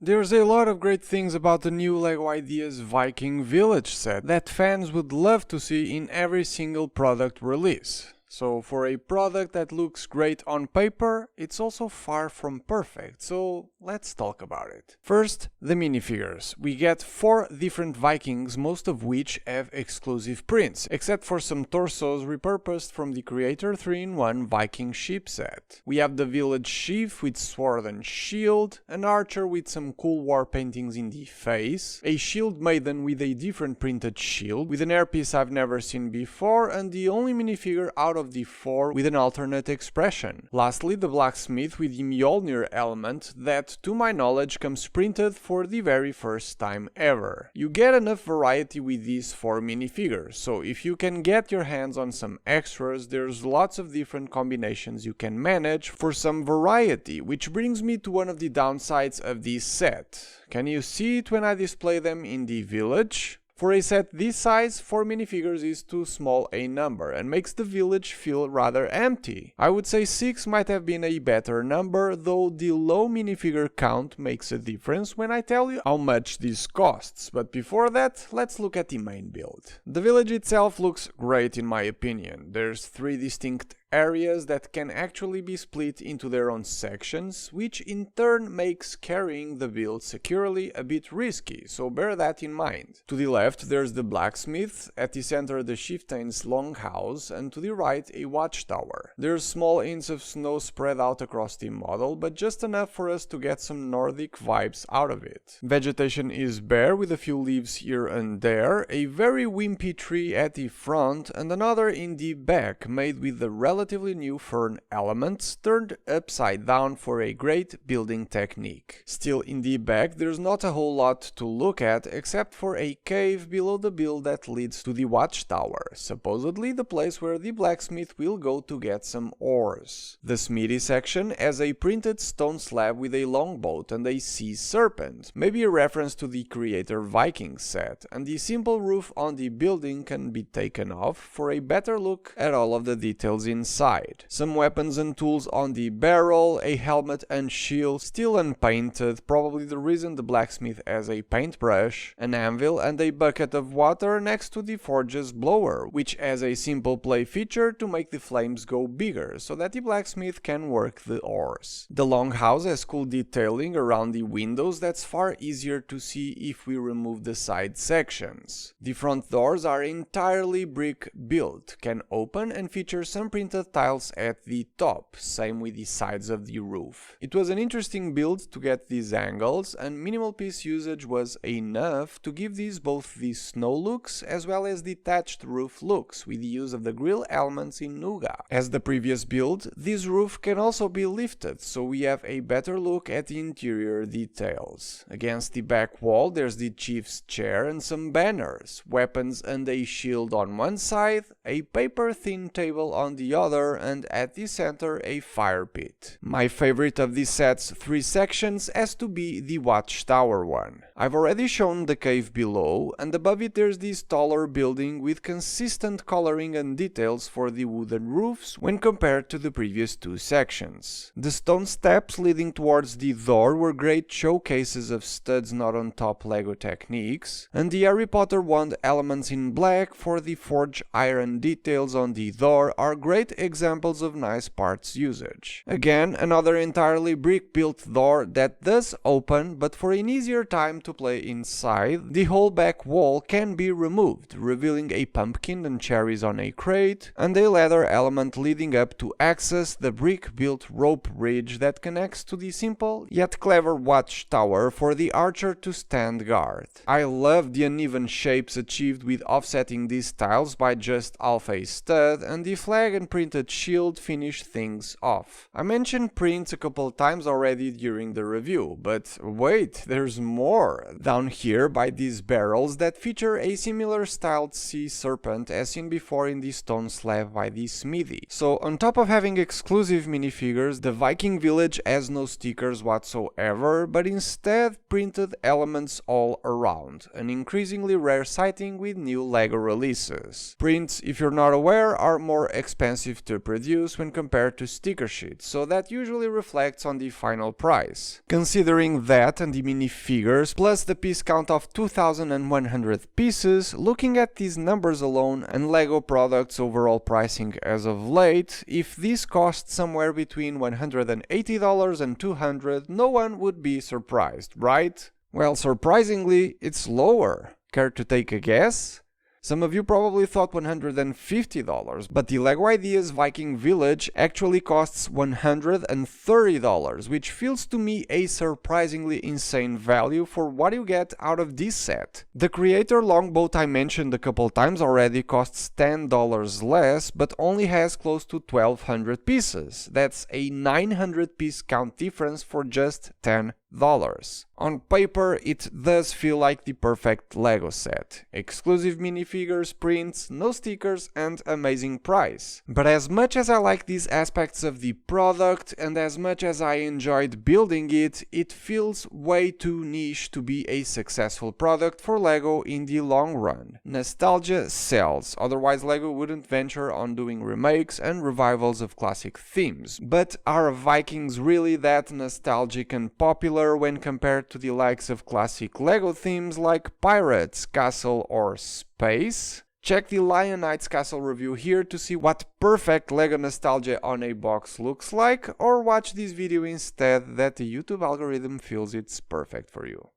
There's a lot of great things about the new LEGO Ideas Viking Village set that fans would love to see in every single product release. So for a product that looks great on paper, it's also far from perfect, so let's talk about it. First, the minifigures. We get 4 different Vikings, most of which have exclusive prints, except for some torsos repurposed from the Creator 3-in-1 Viking ship set. We have the village chief with sword and shield, an archer with some cool war paintings in the face, a shield maiden with a different printed shield, with an hairpiece I've never seen before, and the only minifigure out of the 4 with an alternate expression. Lastly, the blacksmith with the Mjolnir element that, to my knowledge, comes printed for the very first time ever. You get enough variety with these 4 minifigures, so if you can get your hands on some extras, there's lots of different combinations you can manage for some variety, which brings me to one of the downsides of this set. Can you see it when I display them in the village? For a set this size, 4 minifigures is too small a number and makes the village feel rather empty. I would say 6 might have been a better number, though the low minifigure count makes a difference when I tell you how much this costs. But before that, let's look at the main build. The village itself looks great in my opinion. There's 3 distinct areas that can actually be split into their own sections, which in turn makes carrying the build securely a bit risky, so bear that in mind. To the left there's the blacksmith, at the center the chieftain's longhouse, and to the right a watchtower. There's small hints of snow spread out across the model, but just enough for us to get some Nordic vibes out of it. Vegetation is bare with a few leaves here and there, a very wimpy tree at the front and another in the back made with the relatively new fern elements turned upside down for a great building technique. Still, in the back there's not a whole lot to look at except for a cave below the build that leads to the watchtower, supposedly the place where the blacksmith will go to get some ores. The smithy section has a printed stone slab with a longboat and a sea serpent, maybe a reference to the Creator Viking set, and the simple roof on the building can be taken off for a better look at all of the details inside. Some weapons and tools on the barrel, a helmet and shield, still unpainted, probably the reason the blacksmith has a paintbrush, an anvil and a bucket of water next to the forge's blower, which has a simple play feature to make the flames go bigger, so that the blacksmith can work the ores. The longhouse has cool detailing around the windows that's far easier to see if we remove the side sections. The front doors are entirely brick built, can open and feature some printed tiles at the top, same with the sides of the roof. It was an interesting build to get these angles, and minimal piece usage was enough to give these both the snow looks as well as detached roof looks with the use of the grill elements in Nougat. As the previous build, this roof can also be lifted, so we have a better look at the interior details. Against the back wall there's the chief's chair and some banners, weapons and a shield on one side, a paper-thin table on the other, and at the center a fire pit. My favorite of this set's 3 sections has to be the watchtower one. I've already shown the cave below, and above it there's this taller building with consistent coloring and details for the wooden roofs when compared to the previous 2 sections. The stone steps leading towards the door were great showcases of studs not on top LEGO techniques, and the Harry Potter wand elements in black for the forged iron details on the door are great examples of nice parts usage. Again, another entirely brick-built door that does open, but for an easier time to play inside, the whole back wall can be removed, revealing a pumpkin and cherries on a crate, and a ladder element leading up to access the brick-built rope bridge that connects to the simple yet clever watchtower for the archer to stand guard. I love the uneven shapes achieved with offsetting these tiles by just half a stud, and the flag and printed shield finish things off. I mentioned prints a couple times already during the review, but wait, there's more! Down here by these barrels that feature a similar styled sea serpent as seen before in the stone slab by the smithy. So on top of having exclusive minifigures, the Viking Village has no stickers whatsoever, but instead printed elements all around, an increasingly rare sighting with new LEGO releases. Prints, if you're not aware, are more expensive expensive to produce when compared to sticker sheets, so that usually reflects on the final price. Considering that and the minifigures, plus the piece count of 2,100 pieces, looking at these numbers alone and LEGO products' overall pricing as of late, if these cost somewhere between $180 and $200, no one would be surprised, right? Well, surprisingly, it's lower. Care to take a guess? Some of you probably thought $150, but the LEGO Ideas Viking Village actually costs $130, which feels to me a surprisingly insane value for what you get out of this set. The Creator Longboat I mentioned a couple times already costs $10 less, but only has close to 1,200 pieces. That's a 900 piece count difference for just $10. On paper, it does feel like the perfect LEGO set. Exclusive minifigures, prints, no stickers, and amazing price. But as much as I like these aspects of the product, and as much as I enjoyed building it, it feels way too niche to be a successful product for LEGO in the long run. Nostalgia sells, otherwise LEGO wouldn't venture on doing remakes and revivals of classic themes. But are Vikings really that nostalgic and popular when compared to the likes of classic LEGO themes like Pirates, Castle, or Space? Check the Lion Knights Castle review here to see what perfect LEGO nostalgia on a box looks like, or watch this video instead that the YouTube algorithm feels it's perfect for you.